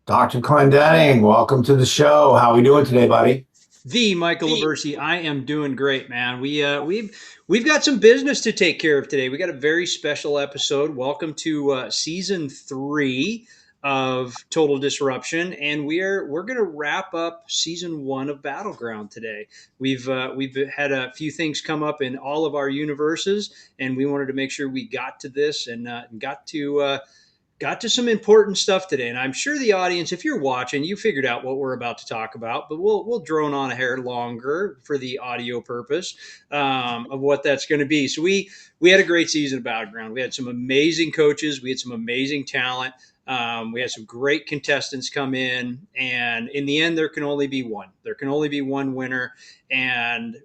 Dr. Clendenning, welcome to the show. How are we doing today, buddy? The Michael Libercci, I am doing great, man. We've got some business to take care of today. We got a very special episode. Welcome to season 3 of Total Disruption, and we're going to wrap up season 1 of Battleground today. We've had a few things come up in all of our universes, and we wanted to make sure we got to this and got to some important stuff today. And I'm sure the audience, if you're watching, you figured out what we're about to talk about, but we'll drone on a hair longer for the audio purpose of what that's going to be. So we had a great season of Battleground. We had some amazing coaches. We had some amazing talent. We had some great contestants come in, and in the end, there can only be one. There can only be one winner. And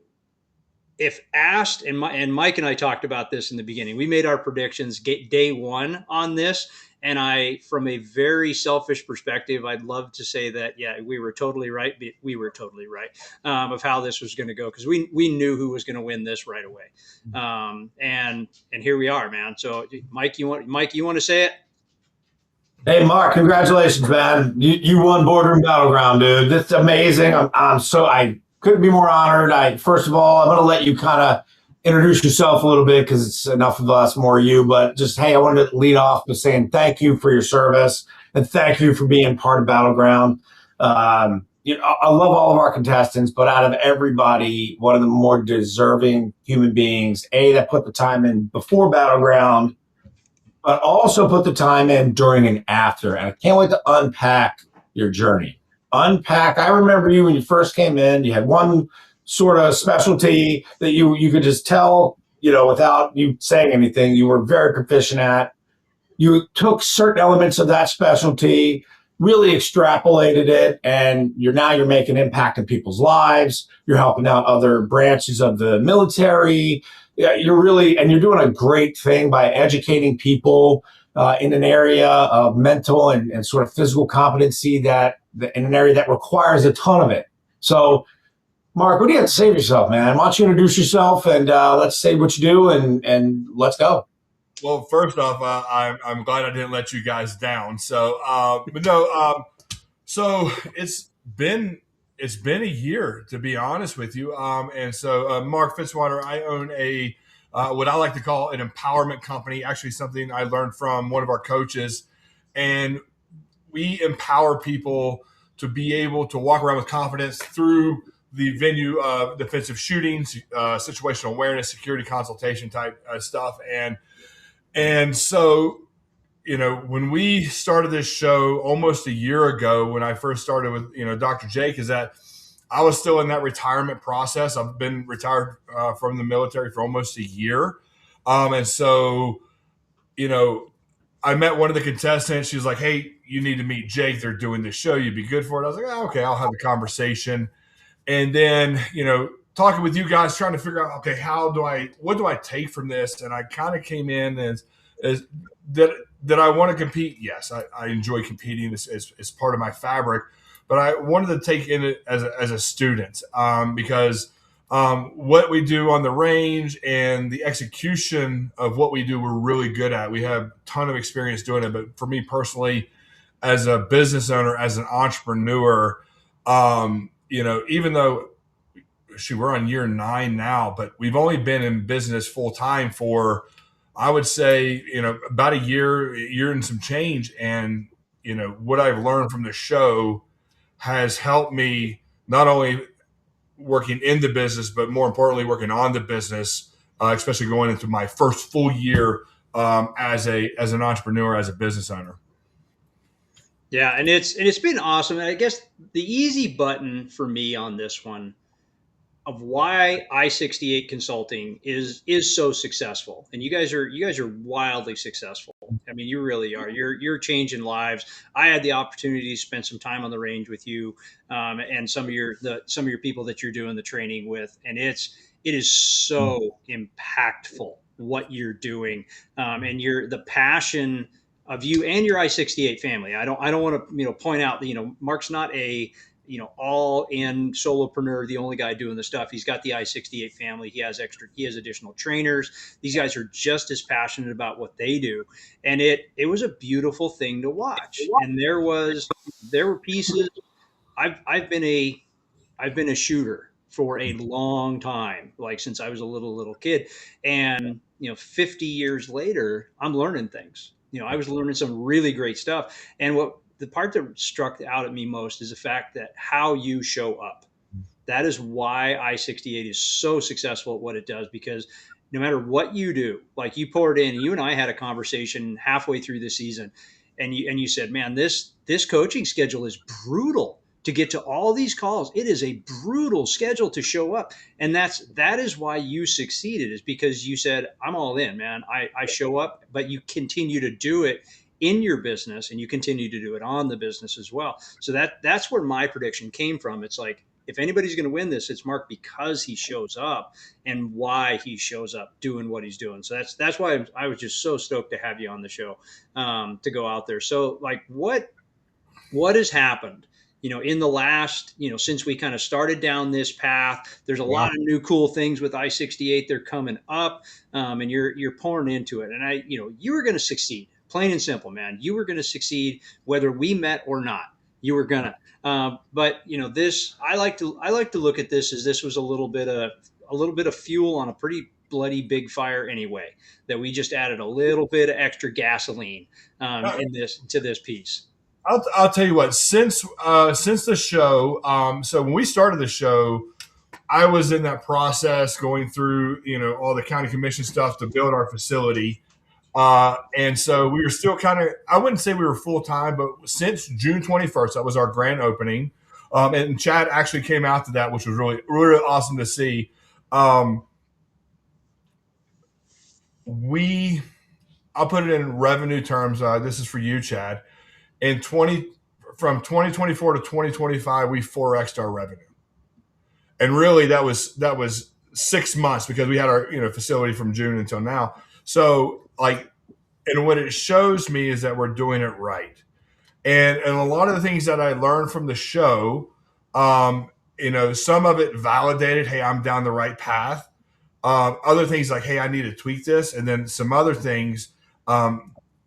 if asked, and Mike and I talked about this in the beginning, we made our predictions day one on this. And from a very selfish perspective, I'd love to say that, yeah, we were totally right. We were totally right of how this was going to go because we knew who was going to win this right away. And here we are, man. So, Mike, you want to say it? Hey, Mark, congratulations, man. You won Boardroom Battleground, dude. This is amazing. I couldn't be more honored. First of all, I'm going to let you kind of introduce yourself a little bit because it's enough of us, more you. But just, hey, I wanted to lead off with saying thank you for your service and thank you for being part of Battleground. I love all of our contestants, but out of everybody, one of the more deserving human beings, that put the time in before Battleground, but also put the time in during and after. And I can't wait to unpack your journey. I remember you when you first came in, you had one sort of specialty that you could just tell, without you saying anything, you were very proficient at. You took certain elements of that specialty, really extrapolated it, and you're making impact in people's lives. You're helping out other branches of the military. Yeah, you're doing a great thing by educating people in an area of mental and sort of physical competency in an area that requires a ton of it. So, Mark, what do you have to say for yourself, man? Why don't you introduce yourself and let's say what you do and let's go. Well, first off, I'm glad I didn't let you guys down. But no, so it's been a year, to be honest with you. Marc Fitzwater, I own a what I like to call an empowerment company. Actually, something I learned from one of our coaches, and we empower people to be able to walk around with confidence through the venue of defensive shootings, situational awareness, security consultation type stuff, and so, when we started this show almost a year ago, when I first started with, Dr. Jake, is that I was still in that retirement process. I've been retired from the military for almost a year. And so, I met one of the contestants. She was like, hey, you need to meet Jake. They're doing this show. You'd be good for it. I was like, oh, okay, I'll have a conversation. And then, talking with you guys, trying to figure out, okay, what do I take from this? And I kind of came in as that I want to compete. Yes, I enjoy competing as part of my fabric, but I wanted to take in it as a student because what we do on the range and the execution of what we do, we're really good at. We have a ton of experience doing it. But for me personally, as a business owner, as an entrepreneur, even though we're on year 9 now, but we've only been in business full time for, I would say, about a year and some change. And, what I've learned from the show has helped me not only working in the business, but more importantly, working on the business, especially going into my first full year as an entrepreneur, as a business owner. Yeah, and it's been awesome. And I guess the easy button for me on this one of why I-68 Consulting is so successful, and you guys are wildly successful. I mean, you really are. You're changing lives. I had the opportunity to spend some time on the range with you, and some of your people that you're doing the training with, and it is so impactful what you're doing, and the passion of you and your I-68 family. I don't want to point out that Mark's not a all in solopreneur, the only guy doing the stuff. He's got the I-68 family. He has additional trainers. These guys are just as passionate about what they do. And it was a beautiful thing to watch. And there were pieces. I've been a shooter for a long time, like since I was a little kid. And 50 years later, I'm learning things. I was learning some really great stuff. And the part that struck out at me most is the fact that how you show up. That is why I-68 is so successful at what it does, because no matter what you do, like you poured in, you and I had a conversation halfway through the season, and you said, man, this coaching schedule is brutal to get to all these calls. It is a brutal schedule to show up. And that is why you succeeded, is because you said, I'm all in, man. I show up, but you continue to do it in your business, and you continue to do it on the business as well. So that's where my prediction came from. It's like, if anybody's going to win this, it's Marc, because he shows up and why he shows up doing what he's doing. So that's why I was just so stoked to have you on the show, to go out there. So like, what has happened, in the last, since we kind of started down this path? There's a lot of new cool things with I-68. They're coming up, and you're pouring into it. And you were going to succeed, plain and simple, man. You were going to succeed whether we met or not. You were gonna. But this, I like to look at this as this was a little bit of fuel on a pretty bloody big fire anyway, that we just added a little bit of extra gasoline to this piece. I'll tell you what, since the show, so when we started the show, I was in that process going through, all the county commission stuff to build our facility. And so we were still kind of, I wouldn't say we were full time, but since June 21st, that was our grand opening. And Chad actually came out to that, which was really, really awesome to see. I'll put it in revenue terms. This is for you, Chad. From 2024 to 2025, we 4x'd our revenue. And really that was 6 months, because we had our, facility from June until now. So and what it shows me is that we're doing it right. And a lot of the things that I learned from the show, some of it validated, hey, I'm down the right path. Other things like, hey, I need to tweak this. And then some other things, I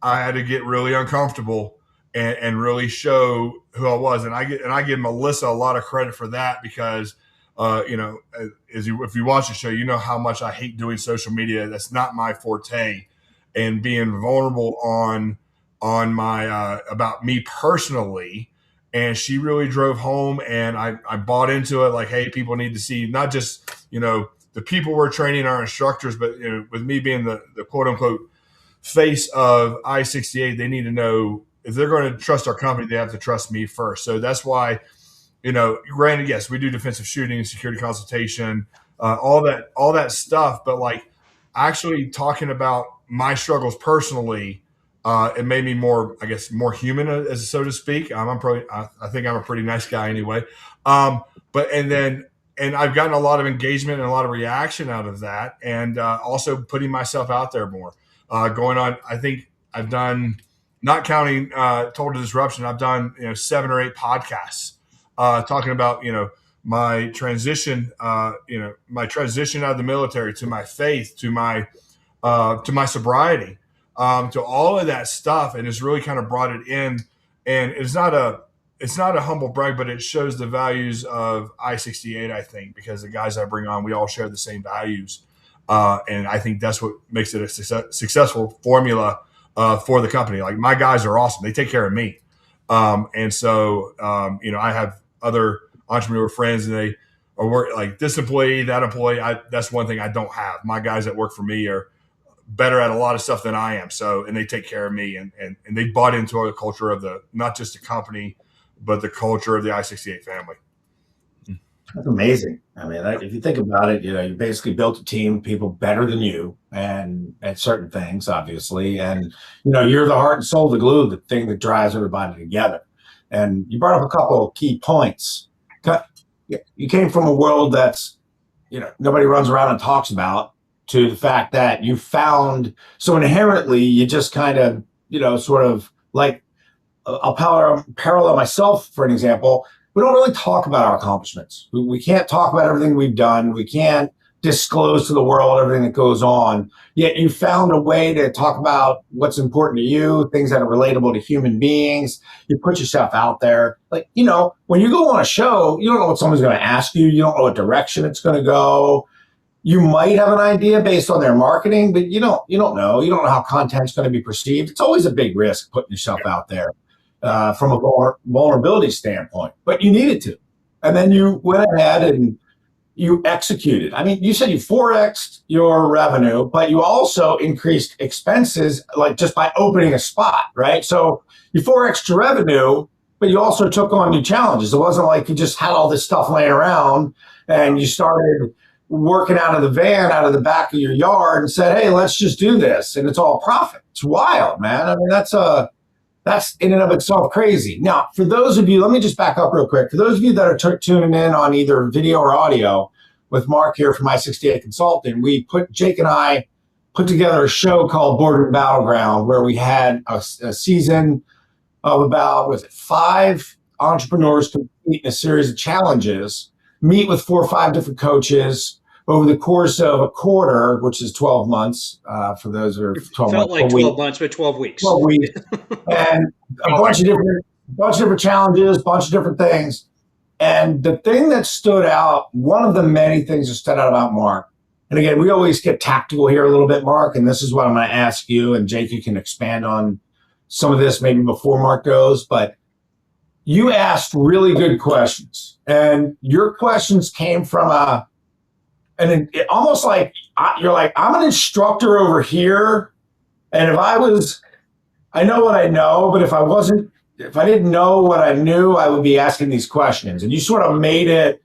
had to get really uncomfortable and really show who I was. And I give Melissa a lot of credit for that, because, if you watch the show, you know how much I hate doing social media. That's not my forte. And being vulnerable on my about me personally, and she really drove home, and I bought into it. Like, hey, people need to see not just the people we're training, our instructors, but with me being the quote unquote face of I-68, they need to know if they're going to trust our company, they have to trust me first. So that's why, granted, yes, we do defensive shooting and security consultation, all that stuff, but like actually talking about my struggles personally, it made me more, I guess, more human, as so to speak. I think I'm a pretty nice guy anyway. And I've gotten a lot of engagement and a lot of reaction out of that, and also putting myself out there more. Going on, I think I've done, not counting Total Disruption, I've done 7 or 8 podcasts talking about my transition, my transition out of the military to my faith, to my sobriety, to all of that stuff, and it's really kind of brought it in. And it's not a humble brag, but it shows the values of I-68, I think, because the guys I bring on, we all share the same values. And I think that's what makes it a successful formula for the company. Like, my guys are awesome. They take care of me. And so, I have other entrepreneur friends, and they are work like this employee, that employee. That's one thing I don't have. My guys that work for me are better at a lot of stuff than I am. So, and they take care of me, and they bought into the culture of not just the company, but the culture of the I-68 family. That's amazing. I mean, if you think about it, you basically built a team, people better than you, and at certain things, obviously. And, you're the heart and soul, the glue, the thing that drives everybody together. And you brought up a couple of key points. You came from a world that's, nobody runs around and talks about, to the fact that you found, so inherently you just kind of, sort of like, I'll parallel myself, for an example. we don't really talk about our accomplishments. We can't talk about everything we've done. We can't disclose to the world everything that goes on. Yet you found a way to talk about what's important to you, things that are relatable to human beings. You put yourself out there. Like, when you go on a show, you don't know what someone's going to ask you. You don't know what direction it's going to go. You might have an idea based on their marketing, but you don't know. You don't know how content's going to be perceived. It's always a big risk putting yourself out there from a vulnerability standpoint, but you needed to. And then you went ahead and you executed. I mean, you said you 4x'd your revenue, but you also increased expenses, like just by opening a spot, right? So you 4x'd your revenue, but you also took on new challenges. It wasn't like you just had all this stuff laying around and you started working out of the van, out of the back of your yard and said, hey, let's just do this. And it's all profit. It's wild, man. I mean, that's in and of itself crazy. Now, for those of you, let me just back up real quick. For those of you that are tuning in on either video or audio with Marc here from I-68 Consulting, Jake and I put together a show called Boardroom Battleground, where we had a season of about, 5 entrepreneurs compete in a series of challenges, meet with 4 or 5 different coaches over the course of a quarter, which is 12 months, for those who are 12 Felt months. like 12 months, but 12 weeks. 12 weeks. And a bunch of different challenges, bunch of different things. And the thing that stood out, one of the many things that stood out about Marc, and again, we always get tactical here a little bit, Marc, and this is what I'm going to ask you, and Jake, you can expand on some of this maybe before Marc goes, but you asked really good questions. And your questions came from almost like, you're like, I'm an instructor over here. And I know what I know, but if I didn't know what I knew, I would be asking these questions. And you sort of made it,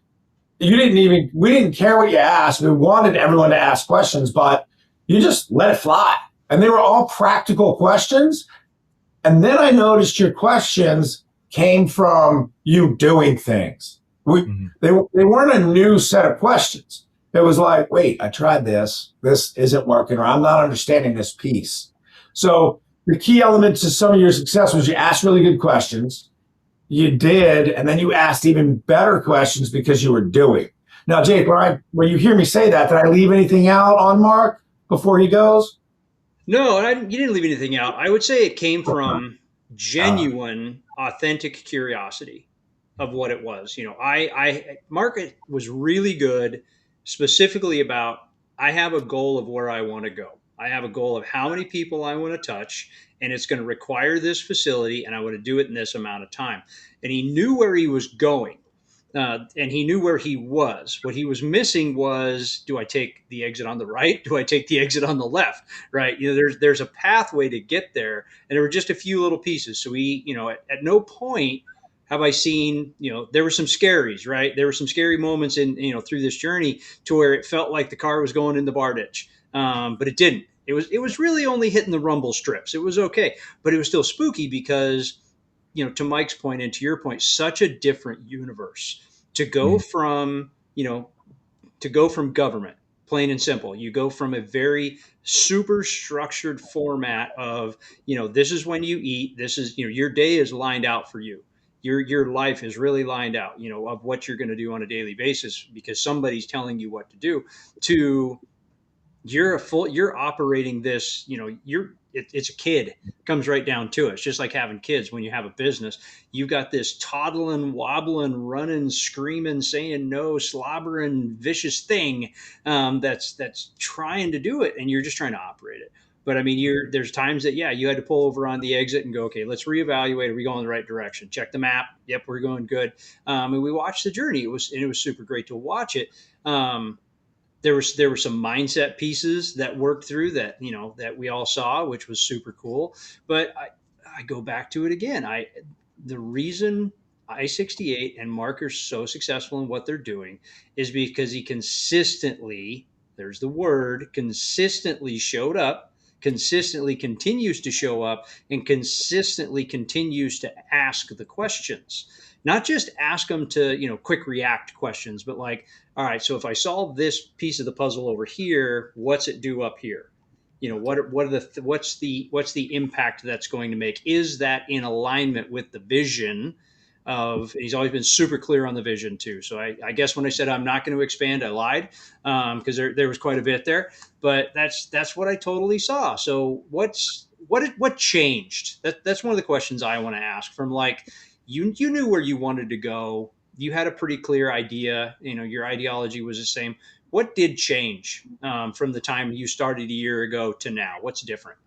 we didn't care what you asked. We wanted everyone to ask questions, but you just let it fly. And they were all practical questions. And then I noticed your questions came from you doing things. They weren't a new set of questions. It was like, wait, I tried this. This isn't working, or I'm not understanding this piece. So the key element to some of your success was you asked really good questions. You did, and then you asked even better questions because you were doing. Now, Jake, when you hear me say that, did I leave anything out on Marc before he goes? No, you didn't leave anything out. I would say it came from genuine, authentic curiosity of what it was. Marc was really good, specifically about, I have a goal of where I want to go. I have a goal of how many people I want to touch, and it's going to require this facility, and I want to do it in this amount of time. And he knew where he was going. And he knew where he was. What he was missing was, do I take the exit on the right? Do I take the exit on the left? Right? There's a pathway to get there, and there were just a few little pieces. So at no point have I seen, there were some scaries, right? There were some scary moments through this journey to where it felt like the car was going in the bar ditch, but it didn't. It was really only hitting the rumble strips. It was okay, but it was still spooky because, to Mike's point and to your point, such a different universe to go from, government, plain and simple. You go from a very super structured format of, this is when you eat, this is, your day is lined out for you. Your life is really lined out, of what you're going to do on a daily basis because somebody's telling you what to do, to you're operating this, it's a kid. It comes right down to it. It's just like having kids. When you have a business, you've got this toddling, wobbling, running, screaming, saying no, slobbering, vicious thing that's trying to do it, and you're just trying to operate it. But I mean, there's times that, you had to pull over on the exit and go, okay, let's reevaluate. Are we going the right direction? Check the map. Yep, we're going good. And we watched the journey. It was super great to watch it. There were some mindset pieces that worked through that, that we all saw, which was super cool. But I go back to it again. The reason I-68 and Marc are so successful in what they're doing is because he consistently, there's the word, consistently showed up, consistently continues to show up, and consistently continues to ask the questions. Not just ask them to, quick react questions, but like, all right, so if I solve this piece of the puzzle over here, what's it do up here? What's the impact that's going to make? Is that in alignment with the vision he's always been super clear on the vision too. So I guess when I said I'm not going to expand, I lied, because there was quite a bit there. But that's what I totally saw. So what changed? That's one of the questions I want to ask. From like, you knew where you wanted to go. You had a pretty clear idea. Your ideology was the same. What did change from the time you started a year ago to now? What's different?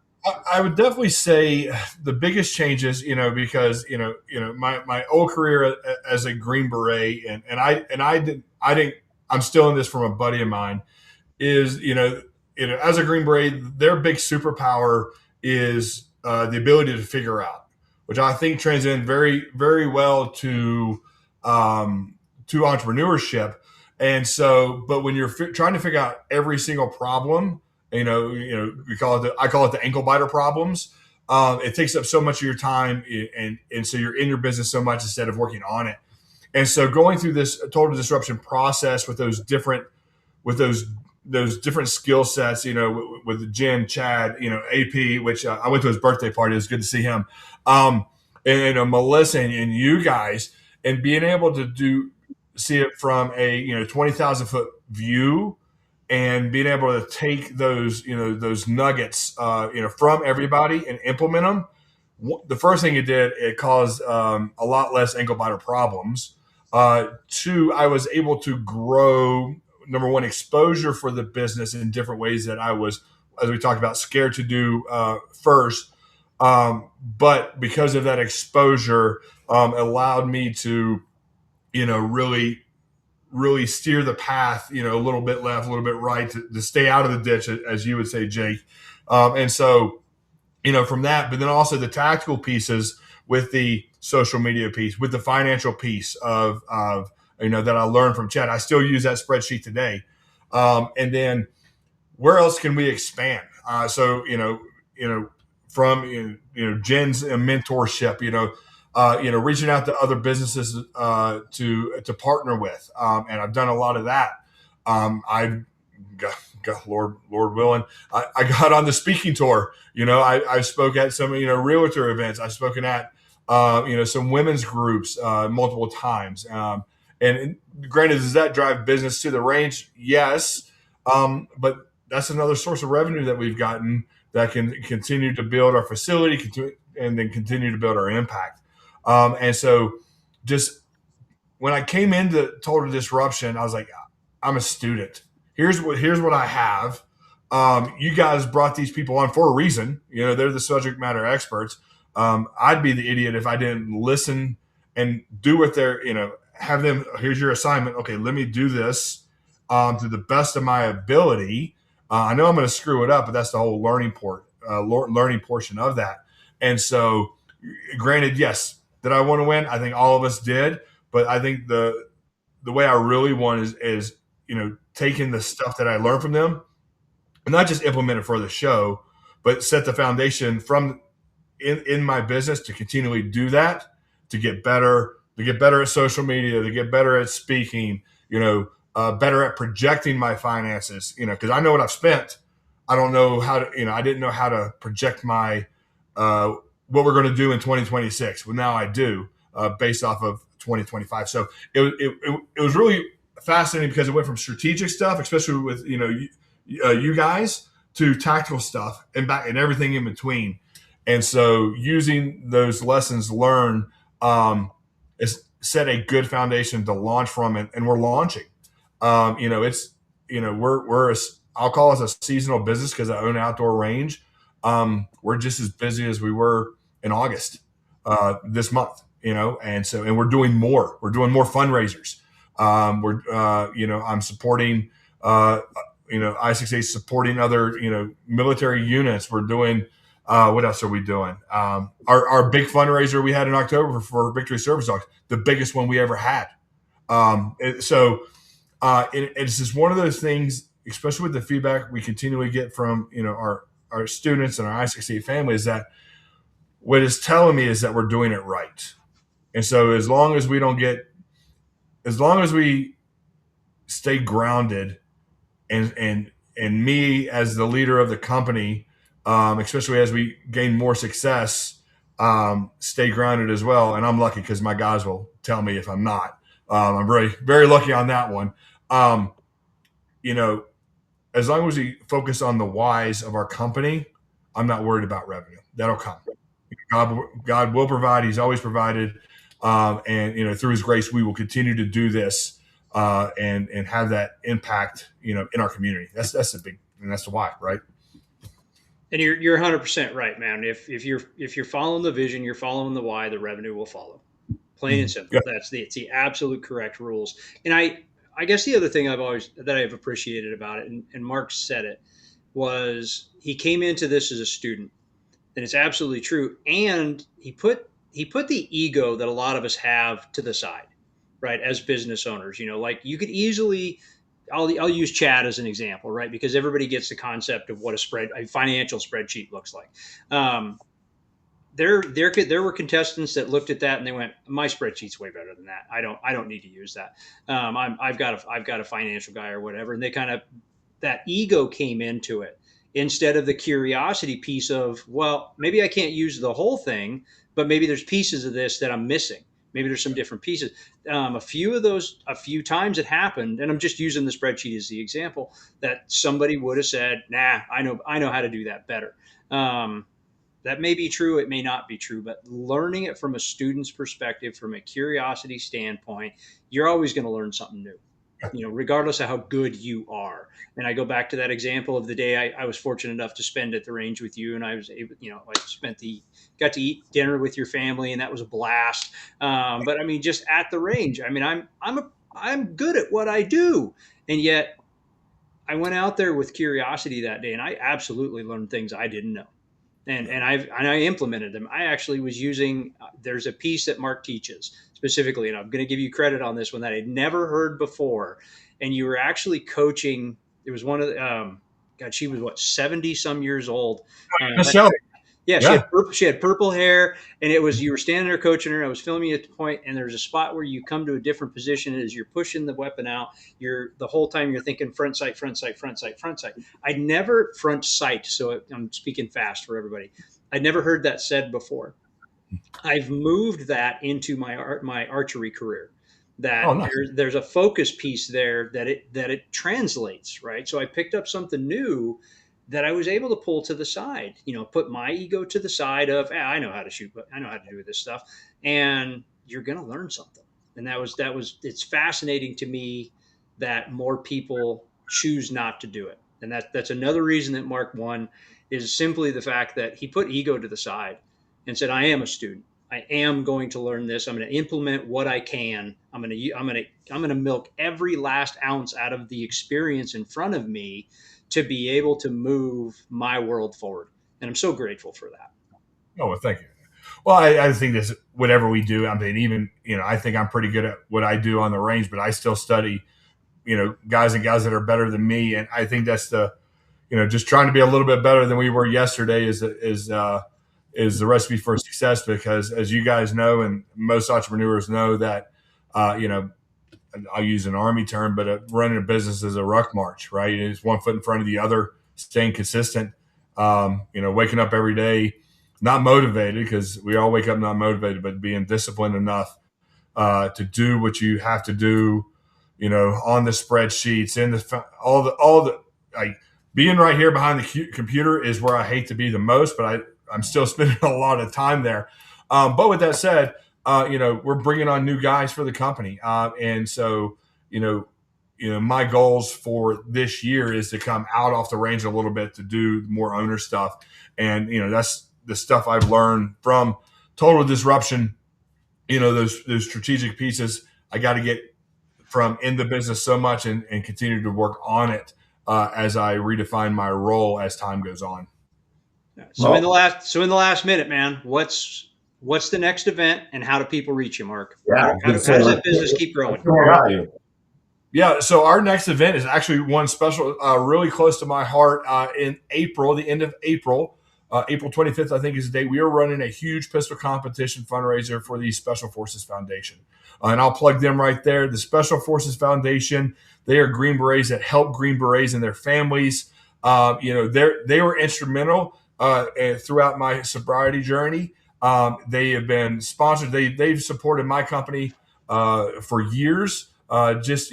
I would definitely say the biggest changes, because my old career as a Green Beret, and I didn't. I'm still in this from a buddy of mine. Is as a Green Beret, their big superpower is the ability to figure out, which I think transcends very very well to entrepreneurship. And so, but when you're trying to figure out every single problem, I call it the ankle biter problems. It takes up so much of your time, and so you're in your business so much instead of working on it. And so, going through this total disruption process with those different skill sets, with Jen, Chad, AP, which I went to his birthday party. It was good to see him, and Melissa and you guys, and being able to see it from a 20,000 foot view, and being able to take those nuggets from everybody and implement them. The first thing it caused a lot less ankle biter problems. Two, I was able to grow, number one, exposure for the business in different ways that I was, as we talked about, scared to do first. But because of that exposure, allowed me to really steer the path, a little bit left, a little bit right, to stay out of the ditch, as you would say, Jake. And so, from that, but then also the tactical pieces with the social media piece, with the financial piece of that I learned from Chad. I still use that spreadsheet today. And then where else can we expand? So, from, Jen's mentorship, reaching out to other businesses to partner with, and I've done a lot of that. I've got Lord willing, I got on the speaking tour. I spoke at some realtor events. I've spoken at some women's groups multiple times. And granted, does that drive business to the range? Yes, but that's another source of revenue that we've gotten that can continue to build our facility, and then continue to build our impact. And so, just when I came into total disruption, I was like, I'm a student. Here's what I have. You guys brought these people on for a reason. They're the subject matter experts. I'd be the idiot if I didn't listen and do what they're, have them. Here's your assignment. Okay, let me do this to the best of my ability. I know I'm going to screw it up, but that's the whole learning portion of that. And so, granted, yes, did I want to win? I think all of us did. But I think the way I really won is taking the stuff that I learned from them and not just implement it for the show, but set the foundation from in my business to continually do that, to get better at social media, to get better at speaking, better at projecting my finances, because I know what I've spent. I don't know how to, I didn't know how to project my what we're going to do in 2026. Well, now I do, based off of 2025. So it was really fascinating because it went from strategic stuff, especially with you guys, to tactical stuff and back and everything in between. And so using those lessons learned is set a good foundation to launch from, and we're launching. We're I'll call us a seasonal business because I own an outdoor range. We're just as busy as we were in August this month, and we're doing more. We're doing more fundraisers. I'm supporting, I-6A supporting other, military units. We're doing, what else are we doing? Our big fundraiser we had in October for Victory Service Dogs, the biggest one we ever had. It's just one of those things, especially with the feedback we continually get from, our students and our I-6A family, is that what it's telling me is that we're doing it right. And so as long as we stay grounded, and me as the leader of the company, especially as we gain more success, stay grounded as well. And I'm lucky because my guys will tell me if I'm not. I'm very, very lucky on that one. You know, as long as we focus on the whys of our company, I'm not worried about revenue. That'll come. God will provide. He's always provided. And, you know, through his grace, we will continue to do this and have that impact, you know, in our community. That's the big, and that's the why, right? And you're 100% right, man. If you're following the vision, you're following the why, the revenue will follow. Plain and simple. Yeah. It's the absolute correct rules. And I guess the other thing I've appreciated about it, and Mark said it, was he came into this as a student, and it's absolutely true. And he put the ego that a lot of us have to the side, right? As business owners, you know, like you could easily, I'll use Chad as an example, right? Because everybody gets the concept of what a financial spreadsheet looks like. There were contestants that looked at that and they went, my spreadsheet's way better than that. I don't need to use that. I've got a financial guy or whatever. And they kind of, that ego came into it instead of the curiosity piece of, well, maybe I can't use the whole thing, but maybe there's pieces of this that I'm missing. Maybe there's some different pieces. A few times it happened, and I'm just using the spreadsheet as the example, that somebody would have said, nah, I know how to do that better. That may be true. It may not be true, but learning it from a student's perspective, from a curiosity standpoint, you're always going to learn something new, you know, regardless of how good you are. And I go back to that example of the day I was fortunate enough to spend at the range with you, and I was able, you know, got to eat dinner with your family, and that was a blast. But I mean, just at the range, I mean, I'm good at what I do, and yet I went out there with curiosity that day, and I absolutely learned things I didn't know. And I implemented them. I actually was using, there's a piece that Mark teaches specifically, and I'm going to give you credit on this one that I'd never heard before. And you were actually coaching. It was one of the, God, she was what, 70 some years old. Yeah, she had purple hair, and it was, you were standing there coaching her. I was filming you at the point, and there's a spot where you come to a different position as you're pushing the weapon out. The whole time you're thinking front sight, front sight, front sight, front sight. I'd never front sight, so I'm speaking fast for everybody. I'd never heard that said before. I've moved that into my archery career. That nice. There's a focus piece there that it translates, right? So I picked up something new that I was able to pull to the side, you know, put my ego to the side of, I know how to shoot, but I know how to do this stuff. And you're going to learn something. And it's fascinating to me that more people choose not to do it. And that's another reason that Mark won, is simply the fact that he put ego to the side and said, I am a student. I am going to learn this. I'm going to implement what I can. I'm going to milk every last ounce out of the experience in front of me to be able to move my world forward. And I'm so grateful for that. Oh, well, thank you. Well, I think this, whatever we do, I mean, even, you know, I think I'm pretty good at what I do on the range, but I still study, you know, guys and gals that are better than me. And I think that's the, you know, just trying to be a little bit better than we were yesterday is the recipe for success, because as you guys know, and most entrepreneurs know that, you know, I'll use an Army term, but running a business is a ruck march, right? It's one foot in front of the other, staying consistent, you know, waking up every day, not motivated, because we all wake up not motivated, but being disciplined enough to do what you have to do, you know, on the spreadsheets, in all the like, being right here behind the computer is where I hate to be the most, but I'm still spending a lot of time there. But with that said, you know, we're bringing on new guys for the company. And so, you know, my goals for this year is to come out off the range a little bit to do more owner stuff. And, you know, that's the stuff I've learned from total disruption. You know, those strategic pieces I got to get from in the business so much and continue to work on it as I redefine my role as time goes on. So in the last minute, man, what's the next event, and how do people reach you, Mark? Yeah, how does that business keep growing? Yeah, so our next event is actually one special, really close to my heart. In April, the end of April, April 25th, I think is the date. We are running a huge pistol competition fundraiser for the Special Forces Foundation. And I'll plug them right there. The Special Forces Foundation, they are Green Berets that help Green Berets and their families. You know, they were instrumental throughout my sobriety journey. They have been sponsored. They've supported my company for years. Just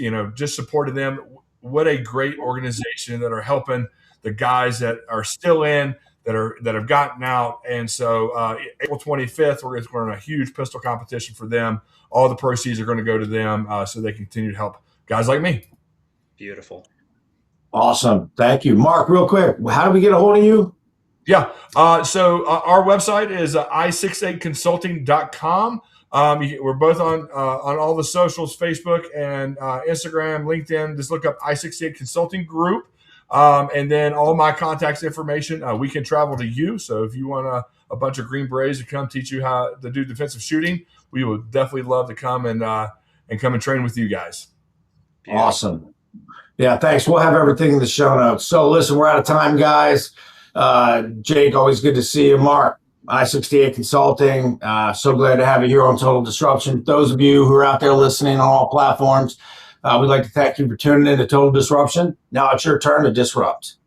supported them. What a great organization that are helping the guys that are still in, that have gotten out. And so April 25th, we're going to run a huge pistol competition for them. All the proceeds are going to go to them so they continue to help guys like me. Beautiful. Awesome. Thank you. Marc, real quick, how do we get a hold of you? Yeah. So our website is i68consulting.com. We're both on all the socials, Facebook and Instagram, LinkedIn. Just look up I68 Consulting Group. And then all my contacts information, we can travel to you. So if you want a bunch of Green Berets to come teach you how to do defensive shooting, we would definitely love to come and come and train with you guys. Beautiful. Awesome. Yeah, thanks. We'll have everything in the show notes. So listen, we're out of time, guys. Jake, always good to see you. Marc, I68 Consulting. So glad to have you here on Total Disruption. Those of you who are out there listening on all platforms, we'd like to thank you for tuning in to Total Disruption. Now it's your turn to disrupt.